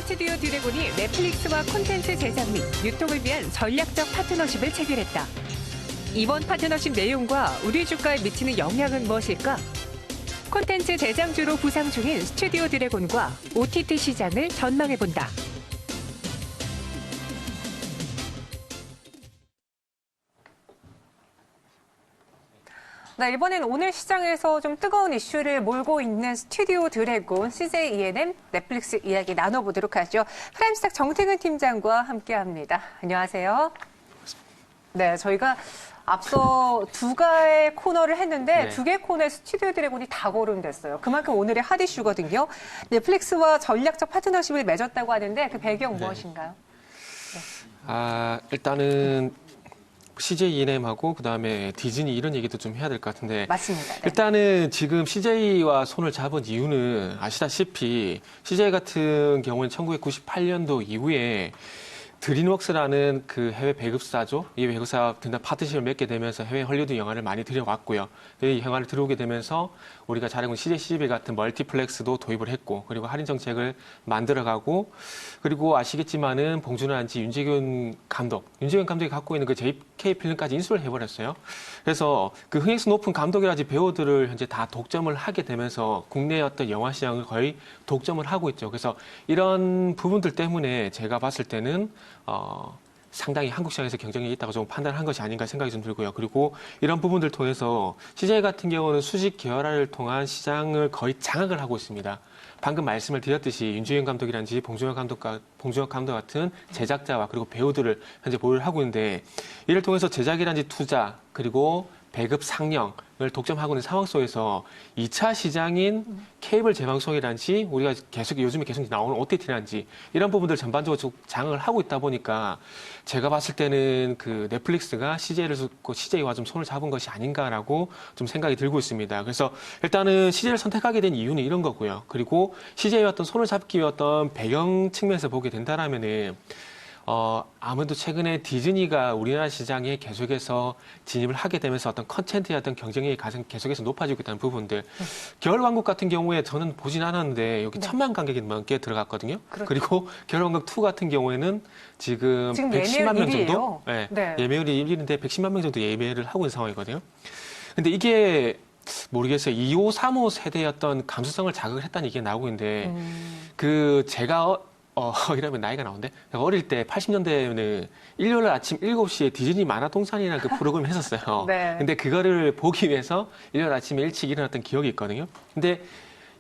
스튜디오 드래곤이 넷플릭스와 콘텐츠 제작 및 유통을 위한 전략적 파트너십을 체결했다. 이번 파트너십 내용과 우리 주가에 미치는 영향은 무엇일까? 콘텐츠 대장주로 부상 중인 스튜디오 드래곤과 OTT 시장을 전망해본다. 네, 이번엔 오늘 시장에서 좀 뜨거운 이슈를 몰고 있는 스튜디오 드래곤, CJ ENM, 넷플릭스 이야기 나눠보도록 하죠. 프라임스탁 정태근 팀장과 함께합니다. 안녕하세요. 네, 저희가 앞서 두 개의 코너를 했는데 두 개의 코너에 스튜디오 드래곤이 다 거론됐어요. 그만큼 오늘의 핫 이슈거든요. 넷플릭스와 전략적 파트너십을 맺었다고 하는데 그 배경 무엇인가요? 일단은 CJ ENM하고 그다음에 디즈니 이런 얘기도 좀 해야 될 것 같은데. 맞습니다. 네. 일단은 지금 CJ와 손을 잡은 이유는 아시다시피 CJ 같은 경우는 1998년도 이후에 드림웍스라는 그 해외 배급사죠. 이 배급사와 든든한 파트너십을 맺게 되면서 해외 헐리우드 영화를 많이 들여왔고요. 이 영화를 들어오게 되면서 우리가 잘 알고 있는 CJ CGV 같은 멀티플렉스도 도입을 했고, 그리고 할인 정책을 만들어가고, 그리고 아시겠지만은 봉준호 안지 윤재균 감독이 갖고 있는 그 JK 필름까지 인수를 해버렸어요. 그래서 그 흥행수 높은 감독이라든지 배우들을 현재 다 독점을 하게 되면서 국내 어떤 영화 시장을 거의 독점을 하고 있죠. 그래서 이런 부분들 때문에 제가 봤을 때는 상당히 한국 시장에서 경쟁력이 있다고 좀 판단한 것이 아닌가 생각이 좀 들고요. 그리고 이런 부분들 통해서 CJ 같은 경우는 수직 계열화를 통한 시장을 거의 장악을 하고 있습니다. 방금 말씀을 드렸듯이 윤주현 감독이라든지 봉준호 감독 같은 제작자와 그리고 배우들을 현재 보유를 하고 있는데, 이를 통해서 제작이라든지 투자 그리고 배급 상영을 독점하고 있는 상황 속에서 2차 시장인 케이블 재방송이라든지 우리가 요즘에 계속 나오는 OTT라든지 이런 부분들 전반적으로 좀 장악을 하고 있다 보니까 제가 봤을 때는 그 넷플릭스가 CJ와 좀 손을 잡은 것이 아닌가라고 좀 생각이 들고 있습니다. 그래서 일단은 CJ를 선택하게 된 이유는 이런 거고요. 그리고 CJ와 어떤 손을 잡기 위한 어떤 배경 측면에서 보게 된다라면은 아무래도 최근에 디즈니가 우리나라 시장에 계속해서 진입을 하게 되면서 어떤 컨텐츠의 어떤 경쟁력이 계속해서 높아지고 있다는 부분들. 겨울왕국 같은 경우에 저는 보진 않았는데 여기 1000만 관객이 넘게 들어갔거든요. 그렇죠. 그리고 겨울왕국 2 같은 경우에는 지금 110만 명 정도? 네. 예매율이 1위인데 110만 명 정도 예매를 하고 있는 상황이거든요. 근데 이게 모르겠어요. 25, 35 세대의 어떤 감수성을 자극을 했다는 얘기가 나오고 있는데 제가 이러면 나이가 나오는데, 어릴 때 80년대에는 일요일 아침 7시에 디즈니 만화동산이라는 그 프로그램을 했었어요. 네. 근데 그거를 보기 위해서 일요일 아침에 일찍 일어났던 기억이 있거든요. 근데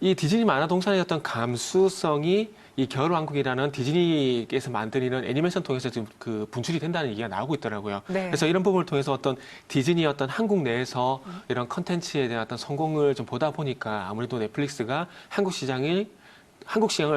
이 디즈니 만화동산의 어떤 감수성이 이 겨울왕국이라는 디즈니에서 만드는 애니메이션 통해서 지금 그 분출이 된다는 얘기가 나오고 있더라고요. 네. 그래서 이런 부분을 통해서 어떤 디즈니의 어떤 한국 내에서 이런 컨텐츠에 대한 어떤 성공을 좀 보다 보니까 아무래도 넷플릭스가 한국 시장을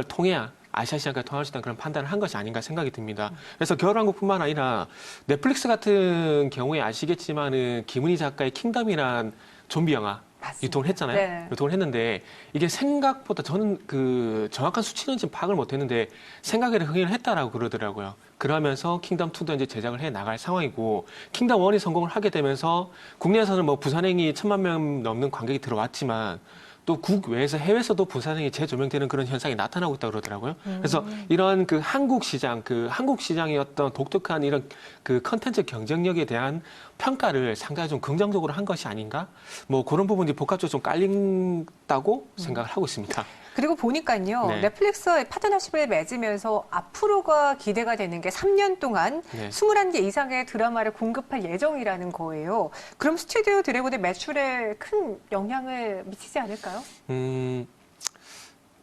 통해야 아시아 시장까지 통할 수 있다는 그런 판단을 한 것이 아닌가 생각이 듭니다. 그래서 겨울왕국뿐만 아니라 넷플릭스 같은 경우에 아시겠지만은 김은희 작가의 킹덤이란 좀비 영화 유통을 했잖아요. 네. 유통을 했는데 이게 생각보다 저는 그 정확한 수치는 지금 파악을 못했는데 생각외로 흥행을 했다라고 그러더라고요. 그러면서 킹덤 2도 이제 제작을 해 나갈 상황이고, 킹덤 1이 성공을 하게 되면서 국내에서는 뭐 부산행이 1000만 명 넘는 관객이 들어왔지만 또 국외에서 해외에서도 부산행이 재조명되는 그런 현상이 나타나고 있다고 그러더라고요. 그래서 이런 그 한국 시장의 어떤 독특한 이런 그 컨텐츠 경쟁력에 대한 평가를 상당히 좀 긍정적으로 한 것이 아닌가? 뭐 그런 부분이 복합적으로 좀 깔린다고 생각을 하고 있습니다. 그리고 보니까요, 네. 넷플릭스와의 파트너십을 맺으면서 앞으로가 기대가 되는 게 3년 동안 21개 이상의 드라마를 공급할 예정이라는 거예요. 그럼 스튜디오 드래곤의 매출에 큰 영향을 미치지 않을까요?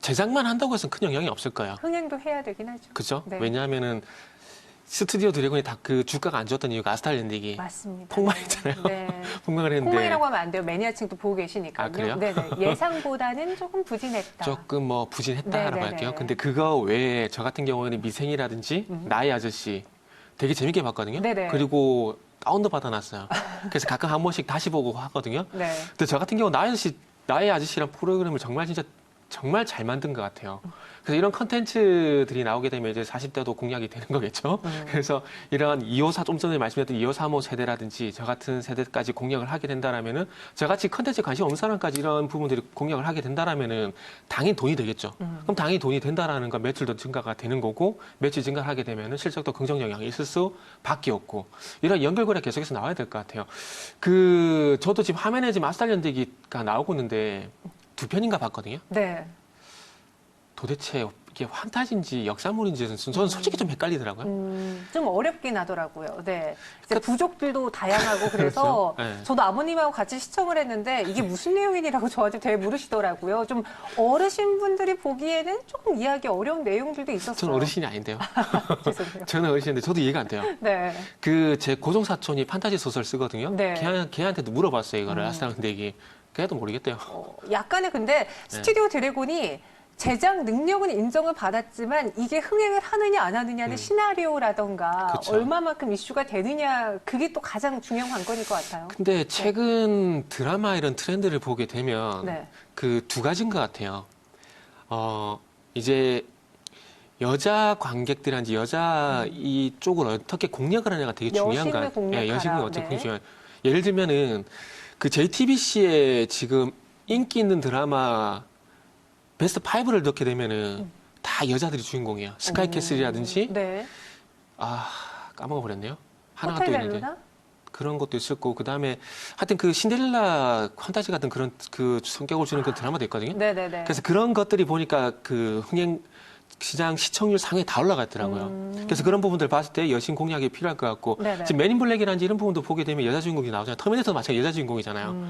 제작만 한다고 해서 큰 영향이 없을 거예요. 흥행도 해야 되긴 하죠. 그죠? 네. 왜냐하면은 스튜디오 드래곤이 다 그 주가가 안 좋았던 이유가 아스탈랜딩이 맞습니다. 폭망했잖아요. 네. 폭망을 했는데. 폭망이라고 하면 안 돼요. 매니아층도 보고 계시니까요. 아, 그래요? 네네. 예상보다는 조금 부진했다. 조금 뭐 부진했다라고 네네네. 할게요. 근데 그거 외에 저 같은 경우에는 미생이라든지 나의 아저씨 되게 재밌게 봤거든요. 네네. 그리고 다운도 받아놨어요. 그래서 가끔 한 번씩 다시 보고 하거든요. 네. 근데 저 같은 경우 나의 아저씨란 프로그램을 정말 진짜 정말 잘 만든 것 같아요. 그래서 이런 컨텐츠들이 나오게 되면 이제 40대도 공략이 되는 거겠죠. 그래서 이러한 254, 좀 전에 말씀드렸던 25, 35 세대라든지 저 같은 세대까지 공략을 하게 된다라면은 저같이 컨텐츠에 관심 없는 사람까지 이런 부분들이 공략을 하게 된다라면은 당연히 돈이 되겠죠. 그럼 당연히 돈이 된다라는 건 매출도 증가가 되는 거고 매출 증가를 하게 되면은 실적도 긍정 영향이 있을 수밖에 없고 이런 연결고리가 계속해서 나와야 될 것 같아요. 저도 지금 화면에 지금 아스탈연대기가 나오고 있는데 2편인가 봤거든요. 네. 도대체 이게 판타지인지 역사물인지 저는 솔직히 좀 헷갈리더라고요. 좀 어렵긴 하더라고요. 네. 이제 부족들도 다양하고 그래서 그렇죠. 네. 저도 아버님하고 같이 시청을 했는데 이게 무슨 내용이라고 저한테 되게 물으시더라고요. 좀 어르신 분들이 보기에는 조금 이해하기 어려운 내용들도 있었어요. 저는 어르신이 아닌데요. 죄송해요. 저는 어르신인데 저도 이해가 안 돼요. 네. 제 고종 사촌이 판타지 소설 쓰거든요. 네. 걔한테도 물어봤어요. 이거를 아스탈연대기. 걔도 모르겠대요. 약간의 근데 스튜디오 드래곤이 제작 능력은 인정을 받았지만 이게 흥행을 하느냐 안 하느냐는 시나리오라던가 그쵸. 얼마만큼 이슈가 되느냐 그게 또 가장 중요한 관건일 것 같아요. 근데 최근 드라마 이런 트렌드를 보게 되면 네. 그 두 가지인 것 같아요. 이제 여자 관객들한테 여자 이쪽을 어떻게 공략을 하냐가 되게 중요한 것 여심을 같아요. 공략하라. 여심을 어떻게 네. 중요한. 예를 들면은 그 JTBC에 지금 인기 있는 드라마 베스트 5를 넣게 되면은 다 여자들이 주인공이에요. 스카이캐슬이라든지 네. 까먹어 버렸네요. 하나가 호텔 또 있는데 벨루나? 그런 것도 있을 거고 그다음에 하여튼 그 신데렐라 판타지 같은 그런 그 성격을 주는 그 드라마도 있거든요. 네네네. 그래서 그런 것들이 보니까 그 흥행 시장 시청률 상에 다 올라가 있더라고요. 그래서 그런 부분들 봤을 때 여신 공략이 필요할 것 같고 네네. 지금 맨인 블랙이라든지 이런 부분도 보게 되면 여자 주인공이 나오잖아요. 터미네이터도 마찬가지 여자 주인공이잖아요.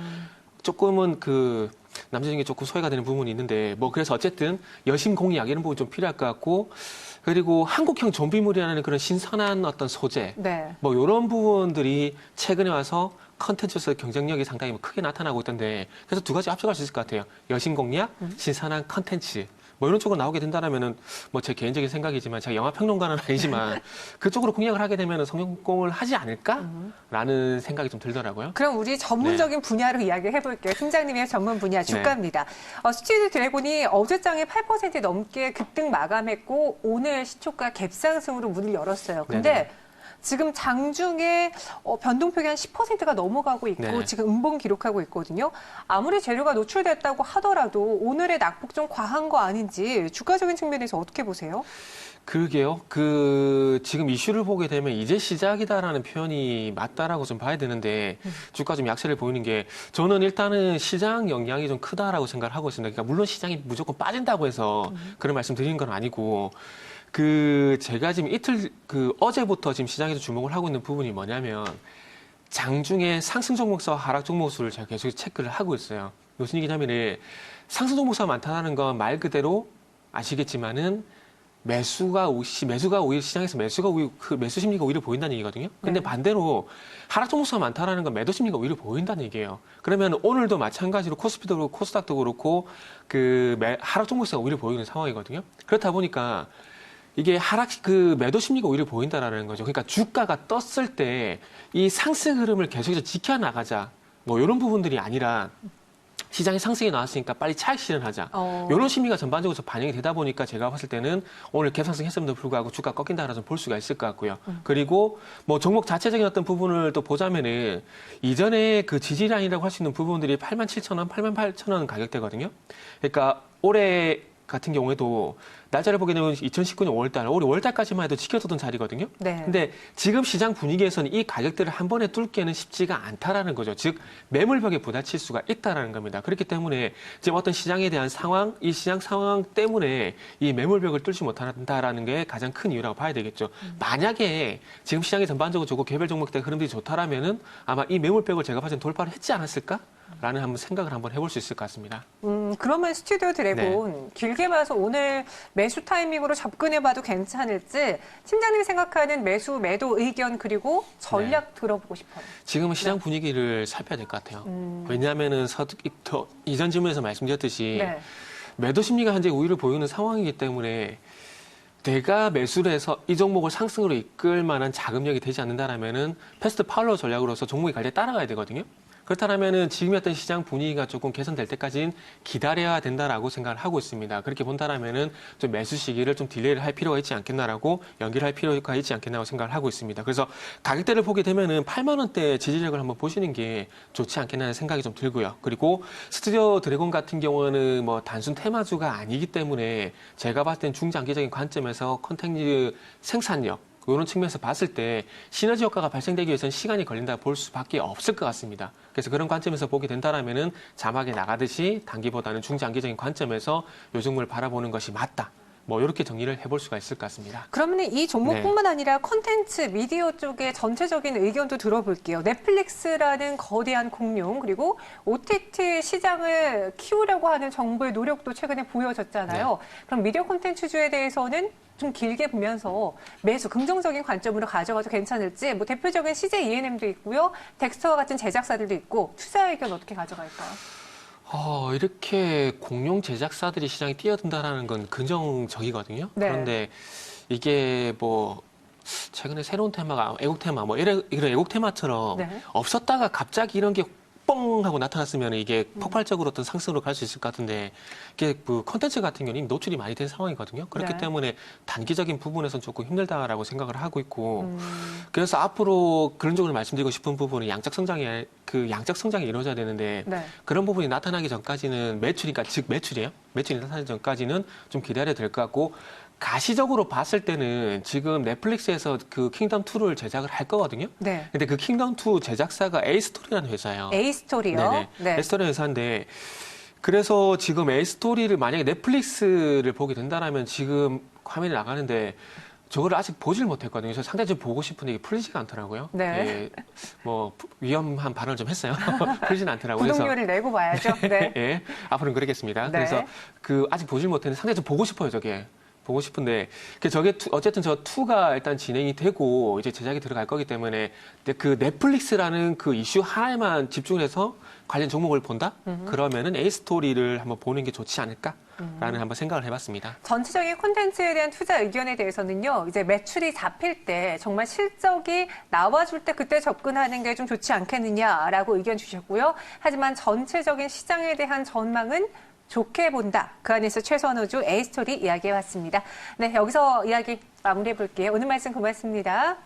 조금은 그 남자 중에 조금 소외가 되는 부분이 있는데 뭐 그래서 어쨌든 여심 공략 이런 부분 좀 필요할 것 같고 그리고 한국형 좀비물이라는 그런 신선한 어떤 소재 네. 뭐 이런 부분들이 최근에 와서 컨텐츠에서 경쟁력이 상당히 크게 나타나고 있던데 그래서 두 가지 합쳐갈 수 있을 것 같아요. 여심 공략, 신선한 컨텐츠. 뭐 이런 쪽으로 나오게 된다라면은 뭐 제 개인적인 생각이지만 제가 영화 평론가는 아니지만 그쪽으로 공략을 하게 되면은 성공을 하지 않을까라는 생각이 좀 들더라고요. 그럼 우리 전문적인 분야로 이야기를 해볼게요. 팀장님의 전문 분야 주가입니다. 스튜디오 드래곤이 어제장에 8% 넘게 급등 마감했고 오늘 시초가 갭상승으로 문을 열었어요. 근데 네네. 지금 장중에 변동폭이 한 10%가 넘어가고 있고 네. 지금 음봉 기록하고 있거든요. 아무리 재료가 노출됐다고 하더라도 오늘의 낙폭 좀 과한 거 아닌지 주가적인 측면에서 어떻게 보세요? 그러게요. 지금 이슈를 보게 되면 이제 시작이다라는 표현이 맞다라고 좀 봐야 되는데 주가 좀 약세를 보이는 게 저는 일단은 시장 영향이 좀 크다라고 생각을 하고 있습니다. 그러니까 물론 시장이 무조건 빠진다고 해서 그런 말씀 드리는 건 아니고 제가 지금 어제부터 지금 시장에서 주목을 하고 있는 부분이 뭐냐면 장중에 상승 종목수와 하락 종목수를 제가 계속 체크를 하고 있어요. 무슨 얘기냐면은 상승 종목수가 많다는 건 말 그대로 아시겠지만은 매수가 오히려 시장에서 매수 심리가 오히려 보인다는 얘기거든요. 근데 네. 반대로 하락 종목수가 많다라는 건 매도 심리가 오히려 보인다는 얘기예요. 그러면 오늘도 마찬가지로 코스피도 그렇고 코스닥도 그렇고 하락 종목수가 오히려 보이는 상황이거든요. 그렇다 보니까 이게 매도 심리가 오히려 보인다라는 거죠. 그러니까 주가가 떴을 때 이 상승 흐름을 계속해서 지켜나가자. 뭐 이런 부분들이 아니라 시장에 상승이 나왔으니까 빨리 차익 실현하자. 이런 심리가 전반적으로 반영이 되다 보니까 제가 봤을 때는 오늘 갭상승 했음에도 불구하고 주가 꺾인다라고 볼 수가 있을 것 같고요. 그리고 뭐 종목 자체적인 어떤 부분을 또 보자면은 이전에 그 지지라인이라고 할 수 있는 부분들이 87,000원, 88,000원 가격대거든요. 그러니까 올해 같은 경우에도 날짜를 보게 되면 2019년 5월달, 올해 5월달까지만 해도 지켜두던 자리거든요. 네. 근데 지금 시장 분위기에서는 이 가격대를 한 번에 뚫기에는 쉽지가 않다라는 거죠. 즉 매물벽에 부딪힐 수가 있다라는 겁니다. 그렇기 때문에 지금 어떤 시장에 대한 상황, 이 시장 상황 때문에 이 매물벽을 뚫지 못한다라는 게 가장 큰 이유라고 봐야 되겠죠. 만약에 지금 시장이 전반적으로 좋고 개별 종목들 흐름들이 좋다라면은 아마 이 매물벽을 제가 봤을 때 돌파를 했지 않았을까? 라는 한번 생각을 한번 해볼 수 있을 것 같습니다. 그러면 스튜디오 드래곤 길게 봐서 오늘 매수 타이밍으로 접근해봐도 괜찮을지 팀장님이 생각하는 매수 매도 의견 그리고 전략 들어보고 싶어요. 지금은 시장 분위기를 살펴야 될 것 같아요. 왜냐하면은 이전 질문에서 말씀드렸듯이 네. 매도 심리가 현재 우위를 보이는 상황이기 때문에 내가 매수를 해서 이 종목을 상승으로 이끌 만한 자금력이 되지 않는다라면은 패스트 팔로우 전략으로서 종목이 갈 때 따라가야 되거든요. 그렇다면은 지금이었던 시장 분위기가 조금 개선될 때까지는 기다려야 된다라고 생각을 하고 있습니다. 그렇게 본다라면은 좀 매수 시기를 좀 딜레이를 할 필요가 있지 않겠나라고 연기를 할 필요가 있지 않겠나라고 생각을 하고 있습니다. 그래서 가격대를 보게 되면은 8만 원대 지지력을 한번 보시는 게 좋지 않겠나는 생각이 좀 들고요. 그리고 스튜디오 드래곤 같은 경우는 뭐 단순 테마주가 아니기 때문에 제가 봤을 땐 중장기적인 관점에서 콘텐츠 생산력 이런 측면에서 봤을 때 시너지 효과가 발생되기 위해서는 시간이 걸린다 볼 수밖에 없을 것 같습니다. 그래서 그런 관점에서 보게 된다라면은 자막에 나가듯이 단기보다는 중장기적인 관점에서 요 종목을 바라보는 것이 맞다. 뭐 이렇게 정리를 해볼 수가 있을 것 같습니다. 그러면 이 종목뿐만 아니라 콘텐츠, 미디어 쪽의 전체적인 의견도 들어볼게요. 넷플릭스라는 거대한 공룡 그리고 OTT 시장을 키우려고 하는 정부의 노력도 최근에 보여졌잖아요. 그럼 미디어 콘텐츠주에 대해서는 좀 길게 보면서 매수 긍정적인 관점으로 가져가도 괜찮을지 뭐 대표적인 CJ ENM도 있고요. 덱스터와 같은 제작사들도 있고 투자 의견 어떻게 가져갈까요? 이렇게 공룡 제작사들이 시장에 뛰어든다라는 건 긍정적이거든요. 네. 그런데 이게 뭐 최근에 새로운 테마가 애국 테마 뭐 이런 애국 테마처럼 네. 없었다가 갑자기 이런 게 뻥 하고 나타났으면 이게 폭발적으로 어떤 상승으로 갈 수 있을 것 같은데 이게 그 컨텐츠 같은 경우는 이미 노출이 많이 된 상황이거든요. 그렇기 네. 때문에 단기적인 부분에서는 조금 힘들다라고 생각을 하고 있고 그래서 앞으로 그런 쪽으로 말씀드리고 싶은 부분은 양적 성장이 이루어져야 되는데 네. 그런 부분이 나타나기 전까지는 매출이니까 즉 매출이에요. 매출이 나타나기 전까지는 좀 기다려야 될 것 같고 가시적으로 봤을 때는 지금 넷플릭스에서 그 킹덤2를 제작을 할 거거든요. 네. 근데 그 킹덤2 제작사가 A스토리라는 회사예요. A스토리요? 네네. 네. A스토리 회사인데 그래서 지금 A스토리를 만약에 넷플릭스를 보게 된다라면 지금 화면이 나가는데 저걸 아직 보질 못했거든요. 그래서 상당히 좀 보고 싶은데 이게 풀리지가 않더라고요. 네. 예, 뭐 위험한 발언을 좀 했어요. 풀리진 않더라고요. 구독료를 내고 봐야죠. 네. 예, 앞으로는 그러겠습니다. 네. 그래서 그 아직 보질 못했는데 상당히 좀 보고 싶어요, 저게. 보고 싶은데 저게 어쨌든 저 2가 일단 진행이 되고 이제 제작이 들어갈 거기 때문에 그 넷플릭스라는 그 이슈 하나에만 집중해서 관련 종목을 본다? 그러면은 A스토리를 한번 보는 게 좋지 않을까라는 한번 생각을 해봤습니다. 전체적인 콘텐츠에 대한 투자 의견에 대해서는요, 이제 매출이 잡힐 때 정말 실적이 나와줄 때 그때 접근하는 게 좀 좋지 않겠느냐라고 의견 주셨고요. 하지만 전체적인 시장에 대한 전망은 좋게 본다. 그 안에서 최선호주 A스토리 이야기해봤습니다. 네, 여기서 이야기 마무리해볼게요. 오늘 말씀 고맙습니다.